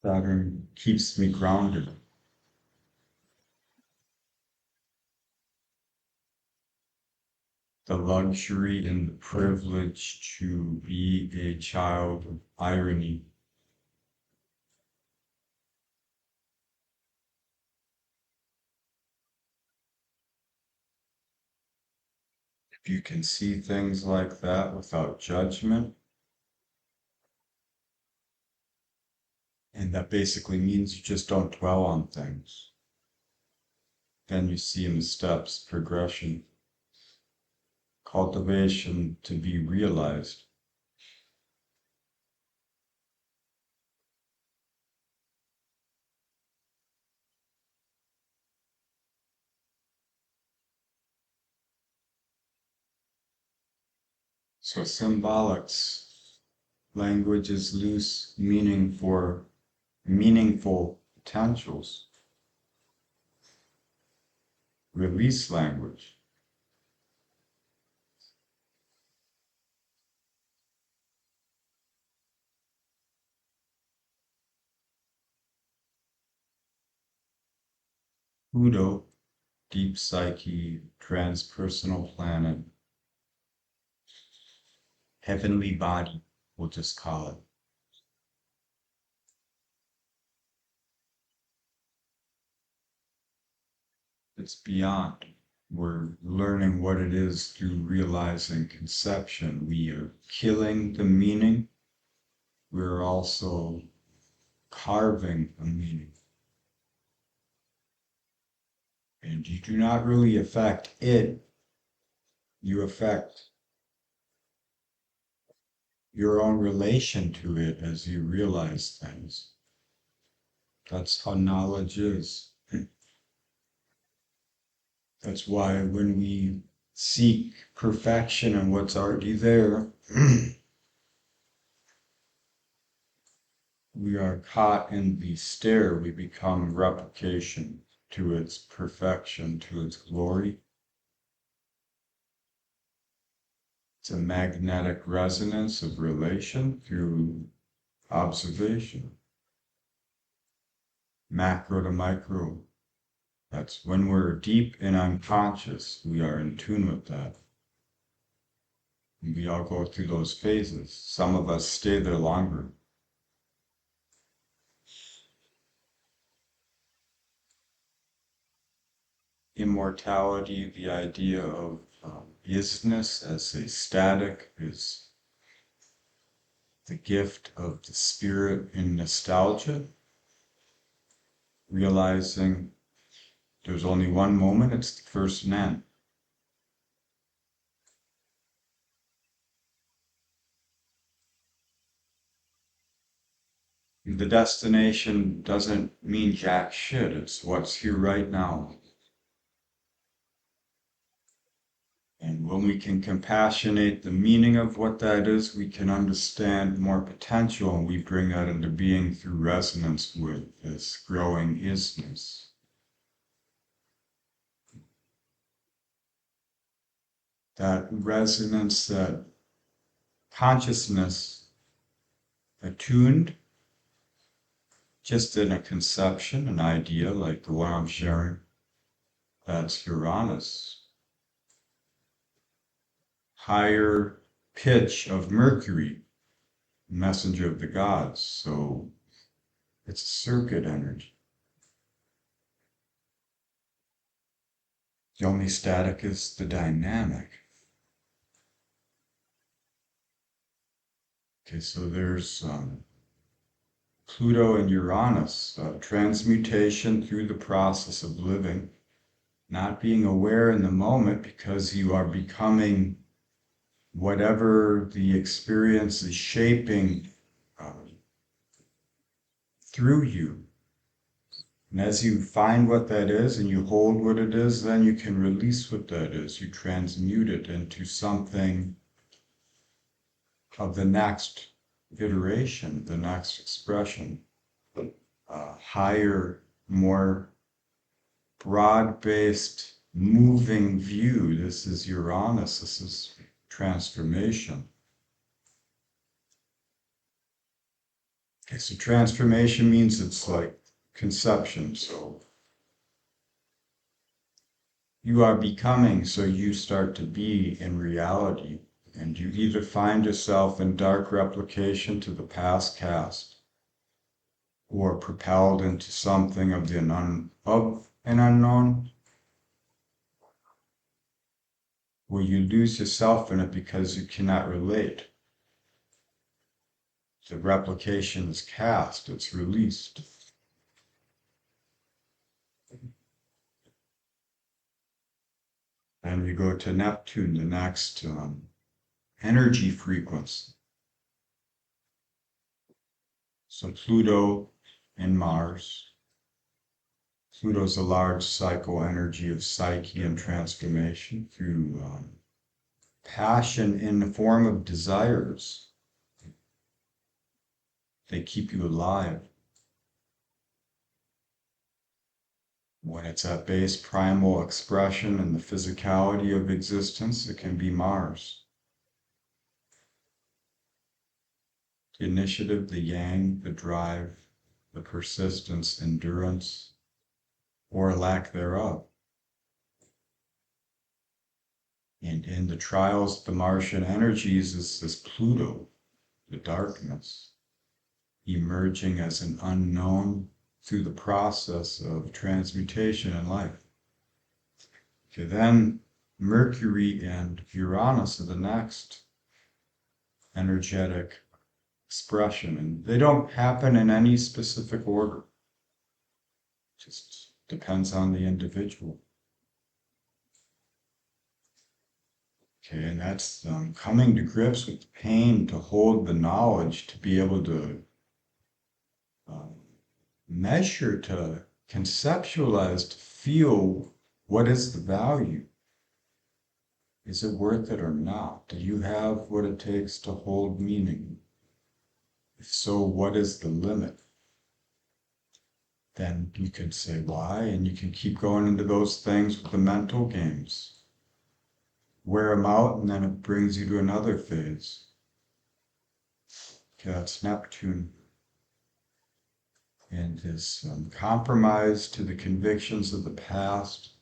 Saturn keeps me grounded. The luxury and the privilege to be a child of irony. If you can see things like that without judgment, and that basically means you just don't dwell on things. Then you see in the steps progression, cultivation to be realized. So symbolics, language is loose meaning for meaningful potentials. Release language. Pluto, deep psyche, transpersonal planet, heavenly body, we'll just call it. It's beyond. We're learning what it is through realizing conception. We are killing the meaning. We're also carving a meaning. And you do not really affect it, you affect your own relation to it as you realize things. That's how knowledge is. That's why when we seek perfection in what's already there, we are caught in the stare. We become replication to its perfection, to its glory. It's a magnetic resonance of relation through observation. Macro to micro. That's when we're deep and unconscious, we are in tune with that. And we all go through those phases. Some of us stay there longer. Immortality, the idea of isness as a static, is the gift of the spirit in nostalgia, realizing there's only one moment, it's the first and end. The destination doesn't mean jack shit, it's what's here right now. And when we can compassionate the meaning of what that is, we can understand more potential, and we bring that into being through resonance with this growing isness. That resonance, that consciousness attuned, just in a conception, an idea like the one I'm sharing, that's Uranus. Higher pitch of Mercury, messenger of the gods, so it's circuit energy. The only static is the dynamic. Okay, so there's Pluto and Uranus, transmutation through the process of living, not being aware in the moment because you are becoming whatever the experience is shaping through you. And as you find what that is and you hold what it is, then you can release what that is. You transmute it into something of the next iteration, the next expression, higher, more broad-based, moving view. This is Uranus, this is transformation. Okay, so transformation means it's like conception. So you are becoming, so you start to be in reality. And you either find yourself in dark replication to the past cast, or propelled into something of an unknown, where you lose yourself in it because you cannot relate. The replication is cast, it's released. And we go to Neptune, the next energy frequency. So Pluto and Mars. Pluto's a large cycle energy of psyche and transformation through passion in the form of desires. They keep you alive. When it's at base primal expression and the physicality of existence, it can be Mars. The initiative, the yang, the drive, the persistence, endurance, or lack thereof. And in the trials of the Martian energies is this Pluto, the darkness, emerging as an unknown through the process of transmutation in life. Okay, then Mercury and Uranus are the next energetic expression, and they don't happen in any specific order. It just depends on the individual. Okay, and that's coming to grips with the pain, to hold the knowledge, to be able to measure, to conceptualize, to feel what is the value. Is it worth it or not? Do you have what it takes to hold meaning? If so, what is the limit? Then you can say why, and you can keep going into those things with the mental games. Wear them out, and then it brings you to another phase. Okay, that's Neptune. And this compromise to the convictions of the past,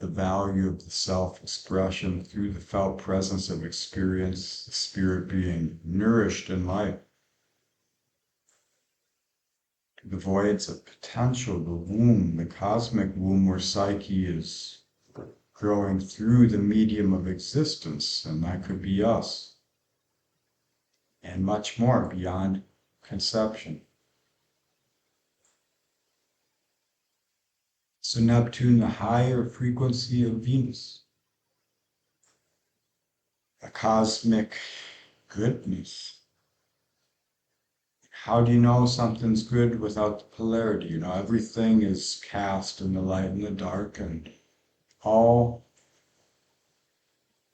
the value of the self-expression through the felt presence of experience, the spirit being nourished in life. The voids of potential, the womb, the cosmic womb where psyche is growing through the medium of existence, and that could be us, and much more beyond conception. So Neptune, the higher frequency of Venus, a cosmic goodness. How do you know something's good without the polarity? You know, everything is cast in the light and the dark, and all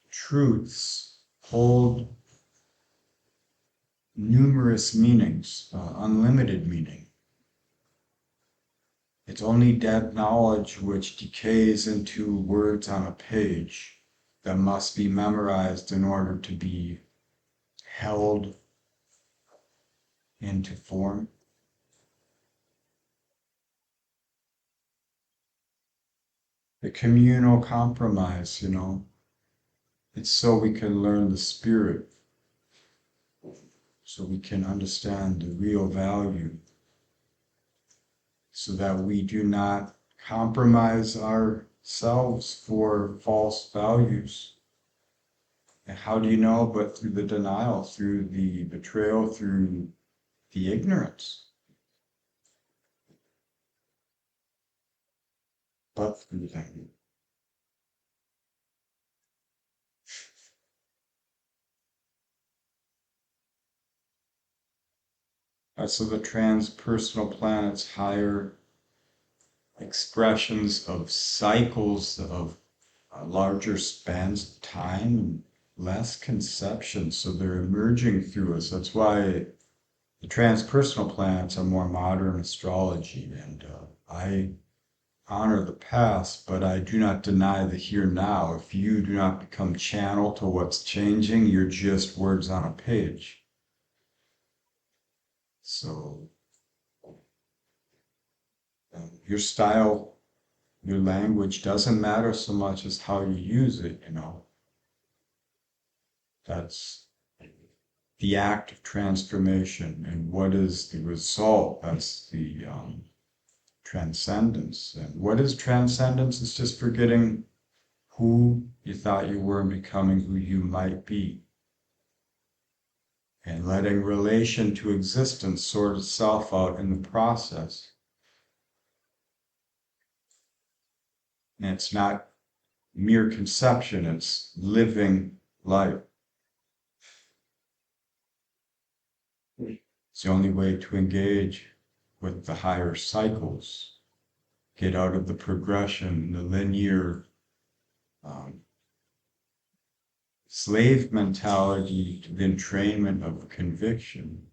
truths hold numerous meanings, unlimited meaning. It's only dead knowledge which decays into words on a page that must be memorized in order to be held into form. The communal compromise, you know, it's so we can learn the spirit, so we can understand the real value, so that we do not compromise ourselves for false values. And how do you know? But through the denial, through the betrayal, through the ignorance. But through them. So the transpersonal planets, higher expressions of cycles of larger spans of time and less conception. So they're emerging through us. That's why the transpersonal planets are more modern astrology. And I honor the past, but I do not deny the here now. If you do not become channel to what's changing, you're just words on a page. So your style, your language doesn't matter so much as how you use it, you know. That's the act of transformation, and what is the result? That's the transcendence. And what is transcendence? It's just forgetting who you thought you were and becoming who you might be. And letting relation to existence sort itself out in the process. And it's not mere conception, it's living life. It's the only way to engage with the higher cycles, get out of the progression, the linear slave mentality to the entrainment of conviction.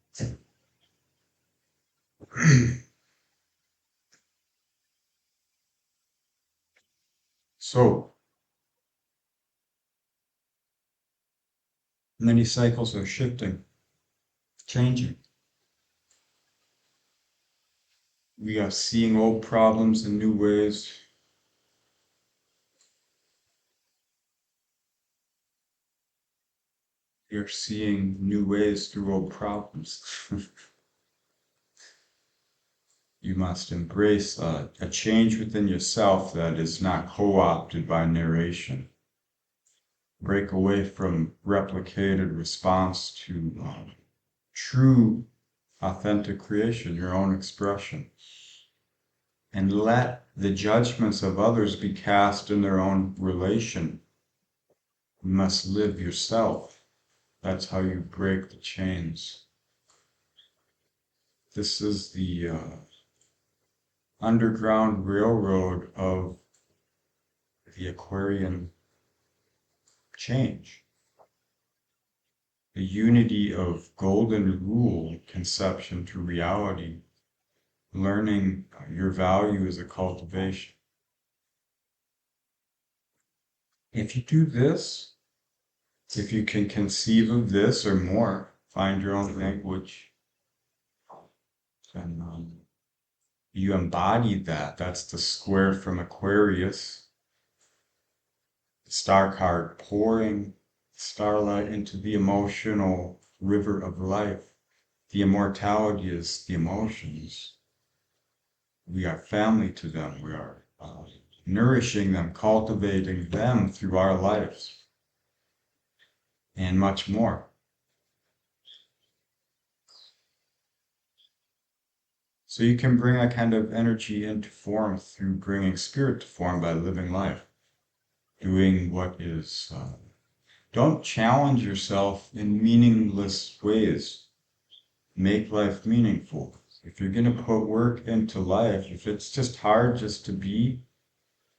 So, many cycles are shifting, changing. We are seeing old problems in new ways. We are seeing new ways through old problems. You must embrace a change within yourself that is not co-opted by narration. Break away from replicated response to true, authentic creation, your own expression. And let the judgments of others be cast in their own relation. You must live yourself. That's how you break the chains. This is the underground railroad of the Aquarian change. The unity of golden rule, conception to reality, learning your value as a cultivation. If you do this, if you can conceive of this or more, find your own language, then you embody that. That's the square from Aquarius. The star card pouring starlight into the emotional river of life. The immortality is the emotions. We are family to them. We are nourishing them, cultivating them through our lives, and much more. So you can bring that kind of energy into form through bringing spirit to form by living life, doing what is. Don't challenge yourself in meaningless ways. Make life meaningful. If you're going to put work into life, if it's just hard just to be,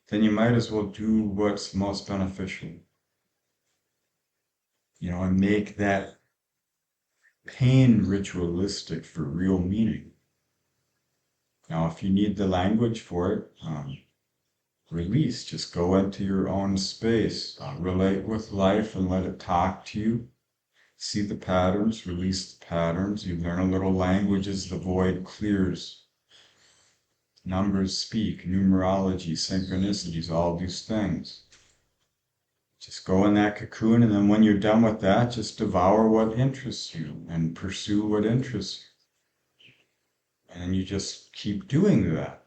then you might as well do what's most beneficial. You know, and make that pain ritualistic for real meaning. Now, if you need the language for it, release. Just go into your own space, relate with life and let it talk to you. See the patterns, release the patterns. You learn a little language as the void clears. Numbers speak, numerology, synchronicities, all these things. Just go in that cocoon, and then when you're done with that, just devour what interests you and pursue what interests you. And you just keep doing that.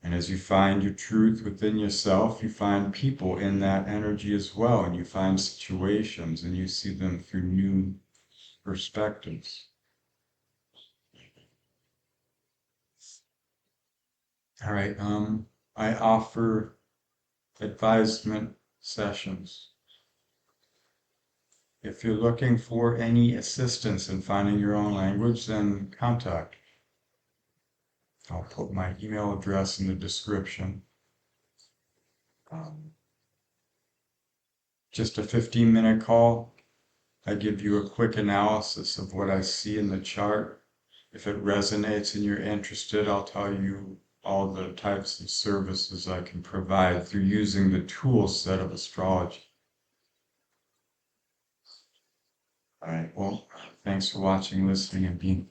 And as you find your truth within yourself, you find people in that energy as well, and you find situations and you see them through new perspectives. All right, I offer advisement sessions. If you're looking for any assistance in finding your own language, then contact. I'll put my email address in the description. Just a 15-minute call. I give you a quick analysis of what I see in the chart. If it resonates and you're interested, I'll tell you all the types of services I can provide through using the tool set of astrology. All right, well, thanks for watching, listening, and being